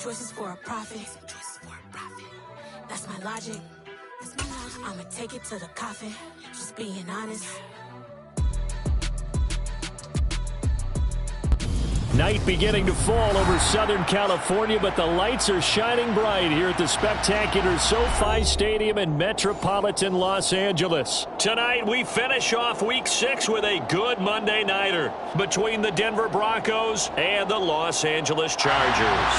choices for a profit. That's my logic. I'ma take it to the coffin. Just being honest. Night beginning to fall over Southern California, but the lights are shining bright here at the spectacular SoFi Stadium in metropolitan Los Angeles. Tonight, we finish off Week 6 with a good Monday nighter between the Denver Broncos and the Los Angeles Chargers.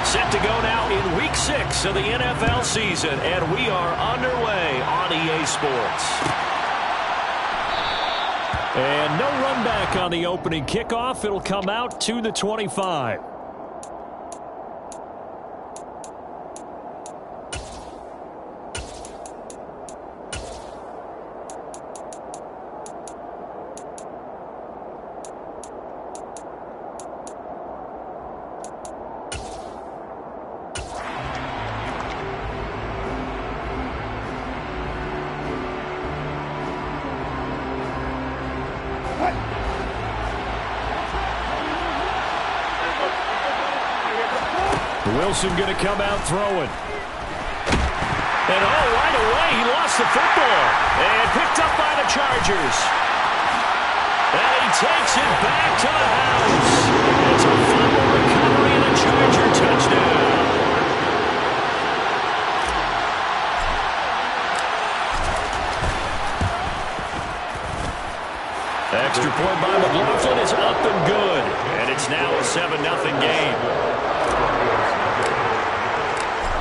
Set to go now in Week 6 of the NFL season, and we are underway on EA Sports. And no run back on the opening kickoff. It'll come out to the 25. Wilson going to come out throwing. And right away, he lost the football. And picked up by the Chargers. And he takes it back to the house. It's a fumble recovery and a Charger touchdown. Extra point by McLaughlin is up and good. And it's now a 7-0 game.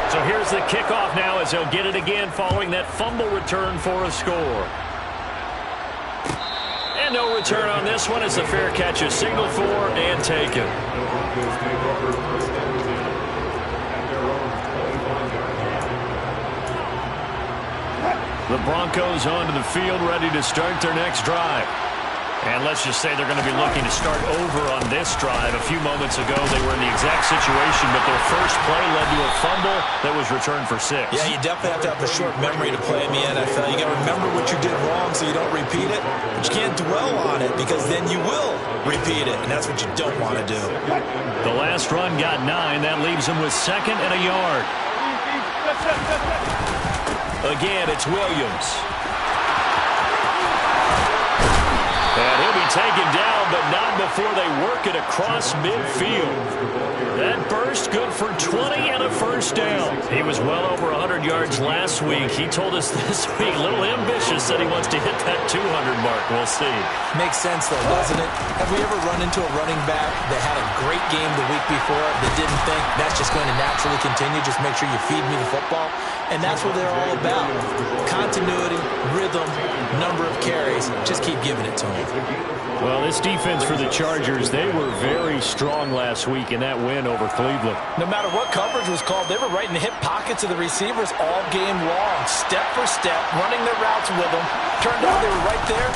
So here's the kickoff now as they'll get it again following that fumble return for a score. And no return on this one as the fair catch is signaled for and taken. The Broncos onto the field ready to start their next drive. And let's just say they're going to be looking to start over on this drive. A few moments ago, they were in the exact situation, but their first play led to a fumble that was returned for 6. Yeah, you definitely have to have a short memory to play in the NFL. You got to remember what you did wrong so you don't repeat it. But you can't dwell on it because then you will repeat it, and that's what you don't want to do. The last run got 9. That leaves them with 2nd and a yard. Again, it's Williams. And he'll be taken down, but not before they work it across midfield. That burst good for 20 and a first down. He was well over 100 yards last week. He told us this week, a little ambitious, that he wants to hit that 200 mark. We'll see. Makes sense, though, doesn't it? Have we ever run into a running back that had a great game the week before that didn't think that's just going to naturally continue? Just make sure you feed me the football. And that's what they're all about. Continuity, rhythm, number of carries. Just keep giving it to them. Well, this defense for the Chargers, they were very strong last week in that win over Cleveland. No matter what coverage was called, they were right in the hip pockets of the receivers all game long, step for step, running their routes with them. Turned out they were right there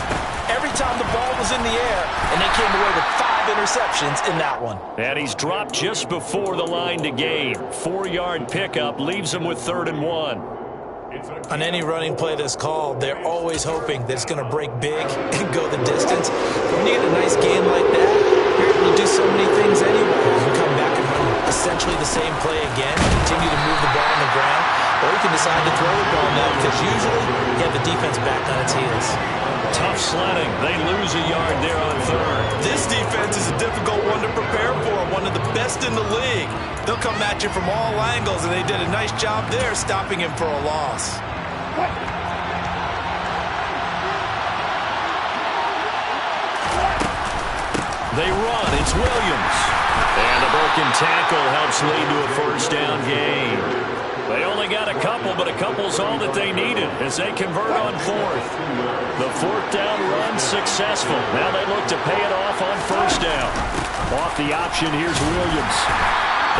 every time the ball was in the air, and they came away with 5 interceptions in that one. And he's dropped just before the line to gain. 4-yard pickup leaves him with 3rd and 1. On any running play that's called, they're always hoping that it's going to break big and go the distance. When you get a nice game like that, you're able to do so many things anyway. You can come back and run essentially the same play again, continue to move the ball on the ground, or you can decide to throw the ball now because usually you have the defense back on its heels. Tough sledding. They lose a yard there on 3rd. This defense is a difficult one to prepare for, one of the best in the league. They'll come at you from all angles, and they did a nice job there stopping him for a loss. They run. It's Williams. And a broken tackle helps lead to a first down gain. They only got a couple, but a couple's all that they needed as they convert on 4th. The 4th down run successful. Now they look to pay it off on first down. Off the option, here's Williams.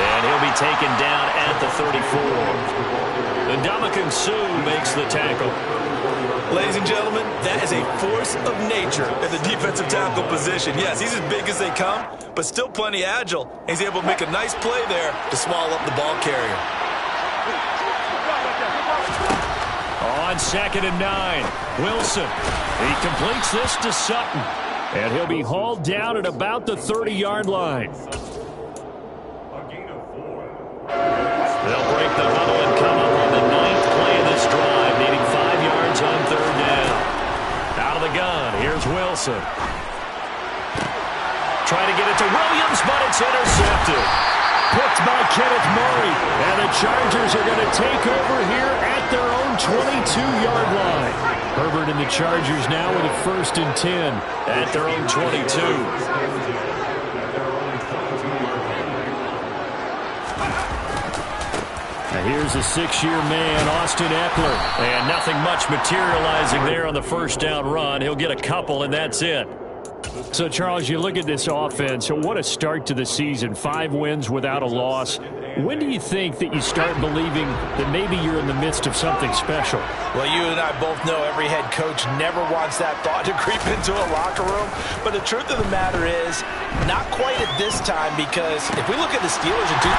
And he'll be taken down at the 34. And Ndamukong Suh makes the tackle. Ladies and gentlemen, that is a force of nature at the defensive tackle position. Yes, he's as big as they come, but still plenty agile. He's able to make a nice play there to swallow up the ball carrier. On 2nd and 9, Wilson. He completes this to Sutton. And he'll be hauled down at about the 30-yard line. They'll break the huddle and come up on the 9th play of this drive, needing 5 yards on 3rd down. Out of the gun, here's Wilson. Trying to get it to Williams, but it's intercepted. Picked by Kenneth Murray. And the Chargers are going to take over here at their own 22-yard line. Herbert and the Chargers now with a 1st and 10 at their own 22. Now here's a 6-year man, Austin Eckler. And nothing much materializing there on the 1st down run. He'll get a couple, and that's it. So, Charles, you look at this offense, so what a start to the season. 5 wins without a loss. When do you think that you start believing that maybe you're in the midst of something special? Well, you and I both know every head coach never wants that thought to creep into a locker room. But the truth of the matter is, not quite at this time, because if we look at the Steelers in 2020,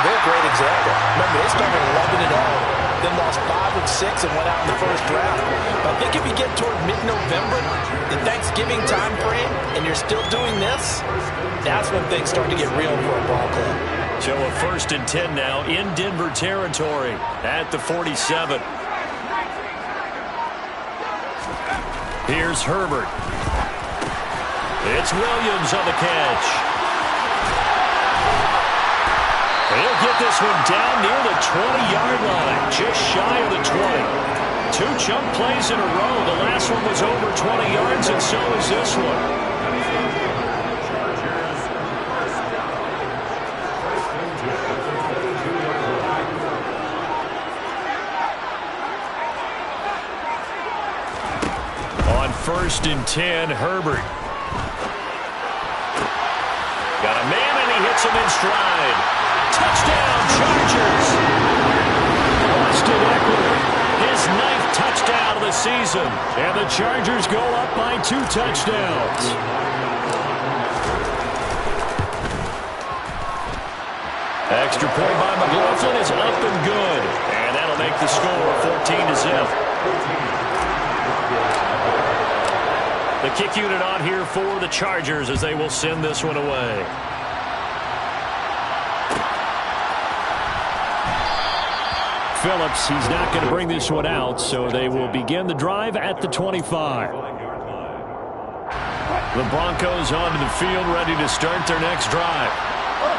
they're a great example. Remember, they started 11-0. Then lost 5 of 6 and went out in the 1st round. But I think if you get toward mid-November, the Thanksgiving time frame, and you're still doing this, that's when things start to get real for a ball club. So a 1st and 10 now in Denver territory at the 47. Here's Herbert. It's Williams on the catch. He'll get this one down near the 20-yard line, just shy of the 20. 2 chunk plays in a row. The last one was over 20 yards, and so is this one. On 1st and 10, Herbert. Got a man, and he hits him in stride. Touchdown, Chargers. Austin Eckler, his 9th touchdown of the season. And the Chargers go up by 2 touchdowns. Extra point by McLaughlin is up and good. And that'll make the score 14-0. The kick unit on here for the Chargers as they will send this one away. Phillips, he's not going to bring this one out, so they will begin the drive at the 25. The Broncos onto the field, ready to start their next drive.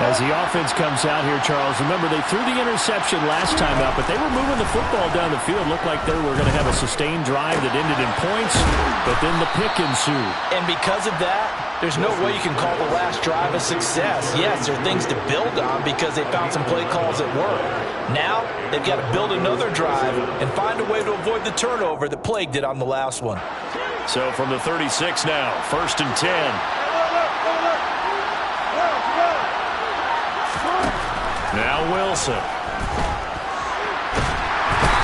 As the offense comes out here, Charles, remember they threw the interception last time out, but they were moving the football down the field. Looked like they were going to have a sustained drive that ended in points, but then the pick ensued. And because of that, there's no way you can call the last drive a success. Yes, there are things to build on because they found some play calls that work. Now, they've got to build another drive and find a way to avoid the turnover that plagued it on the last one. So from the 36 now, 1st and 10. Now Wilson.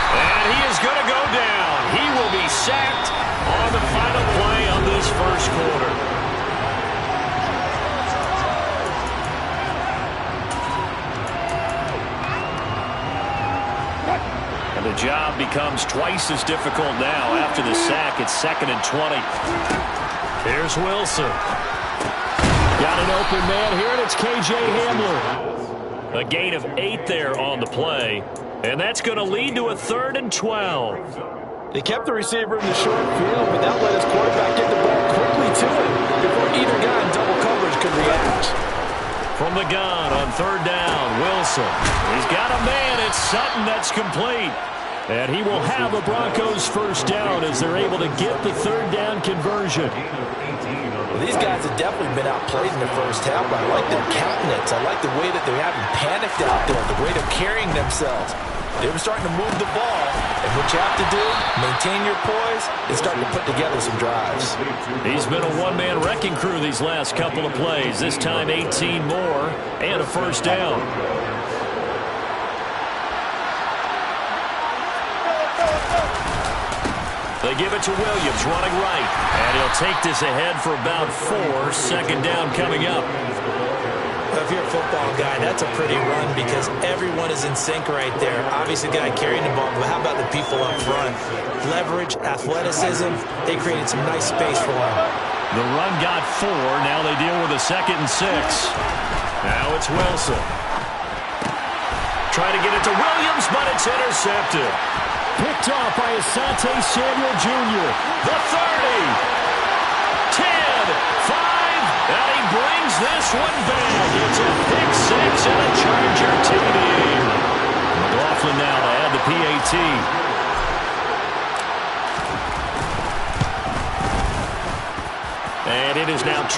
And he is going to go down. He will be sacked on the final play of this 1st quarter. And the job becomes twice as difficult now after the sack. It's 2nd and 20. Here's Wilson. Got an open man here, and it's K.J. Hamler. A gain of 8 there on the play, and that's going to lead to a 3rd and 12. They kept the receiver in the short field, but that let his quarterback get the ball quickly to him before either guy in double coverage could react. From the gun on 3rd down, Wilson. He's got a man. It's Sutton that's complete. And he will have a Broncos 1st down as they're able to get the 3rd down conversion. Well, these guys have definitely been outplayed in the 1st half, but I like their countenance. I like the way that they're having panicked out there, the way they're carrying themselves. They were starting to move the ball, and what you have to do, maintain your poise, and start to put together some drives. He's been a one-man wrecking crew these last couple of plays. This time 18 more and a 1st down. They give it to Williams, running right. And he'll take this ahead for about 4. 2nd down coming up. Well, if you're a football guy, that's a pretty run because everyone is in sync right there. Obviously, the guy carrying the ball, but how about the people up front? Leverage, athleticism, they created some nice space for him. The run got 4. Now they deal with a 2nd and 6. Now it's Wilson. Trying to get it to Williams, but it's intercepted. Picked off by Asante Samuel Jr. The 30. 10. 5. And he brings this one back. It's a pick 6 and a Charger TD. McLaughlin now to add the PAT. And it is now 21-0.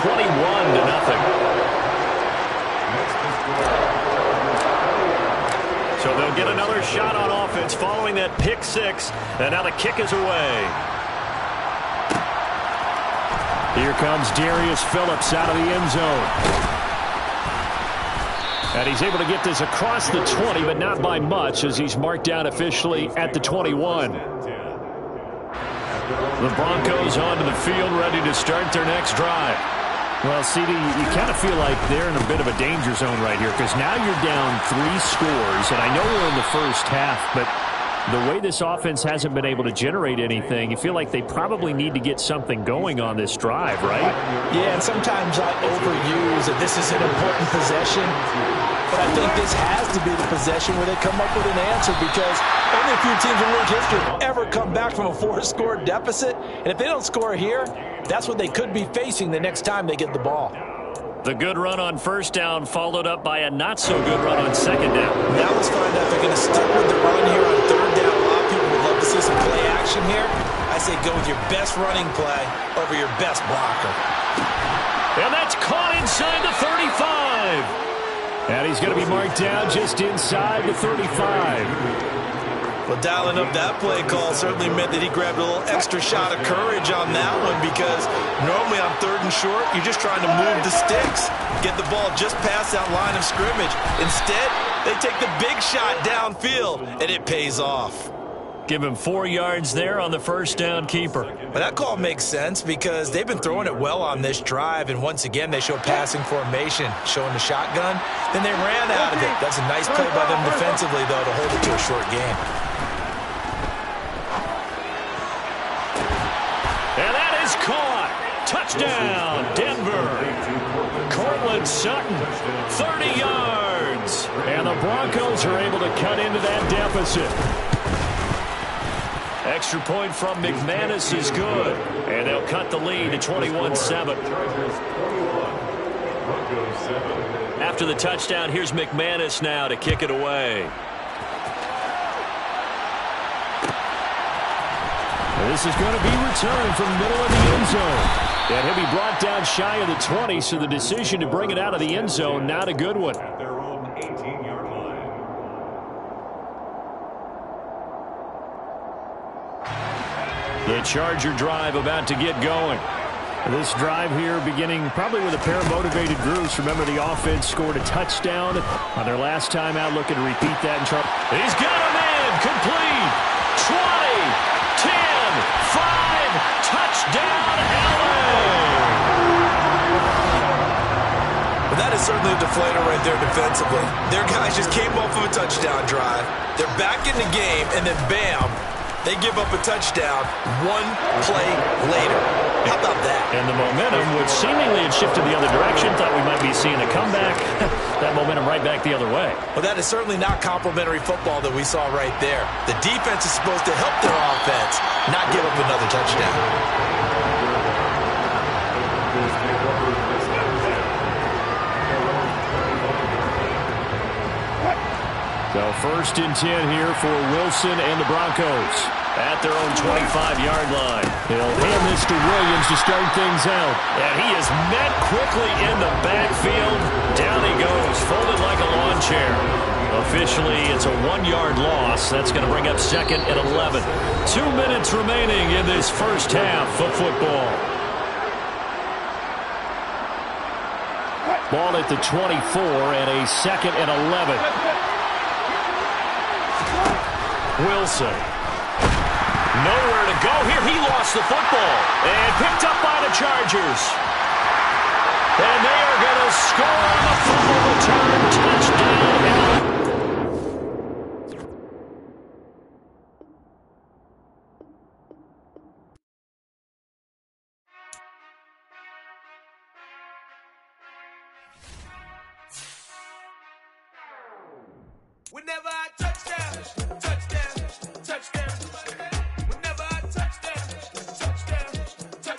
So they'll get another shot on offense following that pick 6. And now the kick is away. Here comes Darius Phillips out of the end zone. And he's able to get this across the 20, but not by much, as he's marked down officially at the 21. The Broncos onto the field, ready to start their next drive. Well, CD, you kind of feel like they're in a bit of a danger zone right here, because now you're down 3 scores, and I know we're in the first half, but the way this offense hasn't been able to generate anything, you feel like they probably need to get something going on this drive, right? Yeah, and sometimes I overuse that this is an important possession, but I think this has to be the possession where they come up with an answer, because only a few teams in league history have ever come back from a 4-score deficit, and if they don't score here, that's what they could be facing the next time they get the ball. The good run on first down followed up by a not-so-good run on second down. Now let's find out if they're going to stick with the run here on third down. A lot of people would love to see some play action here. I say go with your best running play over your best blocker. And that's caught inside the 35. And he's going to be marked down just inside the 35. Well, dialing up that play call certainly meant that he grabbed a little extra shot of courage on that one, because normally on third and short, you're just trying to move the sticks, get the ball just past that line of scrimmage. Instead, they take the big shot downfield, and it pays off. Give him 4 yards there on the first down keeper. But that call makes sense because they've been throwing it well on this drive, and once again, they show passing formation, showing the shotgun. Then they ran out of it. That's a nice play by them defensively, though, to hold it to a short game. And that is caught. Touchdown, Denver. Cortland Sutton, 30 yards. And the Broncos are able to cut into that deficit. Extra point from McManus is good. And they'll cut the lead to 21-7. After the touchdown, here's McManus now to kick it away. This is going to be returned from the middle of the end zone. And he'll be brought down shy of the 20, so the decision to bring it out of the end zone, not a good one. At their own 18-yard line. The Charger drive about to get going. This drive here beginning probably with a pair of motivated groups. Remember, the offense scored a touchdown on their last time out, looking to repeat that. He's got him in, complete, 20. 10, 5, touchdown, Allen! Well, that is certainly a deflator right there defensively. Their guys just came off of a touchdown drive. They're back in the game, and then bam, they give up a touchdown 1 play later. How about that? And the momentum, which seemingly had shifted the other direction, thought we might be seeing a comeback. That momentum right back the other way. Well, that is certainly not complimentary football that we saw right there. The defense is supposed to help their offense, not give up another touchdown. So 1st and 10 here for Wilson and the Broncos at their own 25-yard line. He'll hand this to Williams to start things out. And he is met quickly in the backfield. Down he goes, folded like a lawn chair. Officially, it's a 1-yard loss. That's going to bring up 2nd and 11. 2 minutes remaining in this first half of football. Ball at the 24 and a 2nd and 11. Wilson. Nowhere to go here. He lost the football. And picked up by the Chargers. And they are going to score on the fumble return. Touchdown. We never had touchdown.